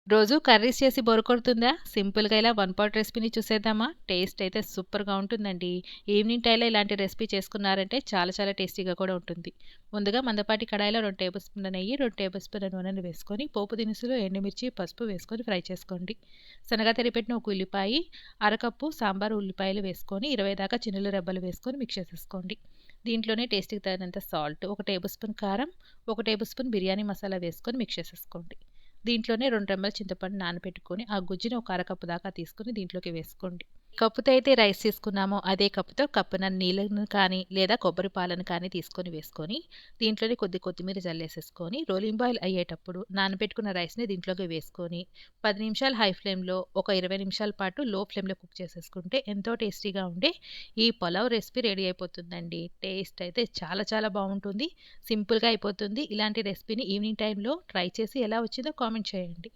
రోజు కర్రీస్ చేసి బోర్ కొడుతుందా? సింపుల్‌గా ఇలా వన్ పాట్ రెసిపీని చూసేద్దామా? టేస్ట్ అయితే సూపర్‌గా ఉంటుందండి. ఈవినింగ్ టైంలో ఇలాంటి రెసిపీ చేసుకున్నారంటే చాలా చాలా టేస్టీగా కూడా ఉంటుంది. ముందుగా మందపాటి కడాయిలో 2 టేబుల్ స్పూన్ల నెయ్యి, 2 టేబుల్ స్పూన్ల నూనెను వేసుకొని పోపు దినుసులు, ఎండుమిర్చి, పసుపు వేసుకొని ఫ్రై చేసుకోండి. సన్నగా తరిగిపెట్టిన ఒక ఉల్లిపాయి, అరకప్పు సాంబార్ ఉల్లిపాయలు వేసుకొని 20 దాకా చిన్నులు రెబ్బలు వేసుకొని మిక్స్ చేసేసుకోండి. దీంట్లోనే టేస్ట్‌కి తగినంత సాల్ట్, ఒక టేబుల్ స్పూన్ కారం, ఒక టేబుల్ స్పూన్ బిర్యానీ మసాలా వేసుకొని మిక్స్ చేసేసుకోండి. దీంట్లోనే 2 రెమ్మల చింతపండు నానబెట్టుకొని, ఆ గుజ్జుని ఒక అరకప్పు దాకా తీసుకొని దీంట్లోకి వేసుకోండి. కప్పుతో అయితే రైస్ తీసుకున్నామో, అదే కప్పుతో కప్పునన్ని నీళ్ళను కానీ, లేదా కొబ్బరి పాలను కానీ తీసుకొని వేసుకొని, దీంట్లోనే కొద్ది కొత్తిమీర జల్లేసేసుకొని, రోలింగ్ బాయిల్ అయ్యేటప్పుడు నానబెట్టుకున్న రైస్‌ని దీంట్లోకి వేసుకొని, 10 నిమిషాలు హై ఫ్లేమ్‌లో, ఒక 20 నిమిషాల పాటు లో ఫ్లేమ్‌లో కుక్ చేసేసుకుంటే ఎంతో టేస్టీగా ఉండే ఈ పలావ్ రెసిపీ రెడీ అయిపోతుందండి. టేస్ట్ అయితే చాలా చాలా బావుంటుంది. సింపుల్‌గా అయిపోతుంది. ఇలాంటి రెసిపీని ఈవినింగ్ టైమ్‌లో ట్రై చేసి ఎలా వచ్చిందో కామెంట్ చేయండి.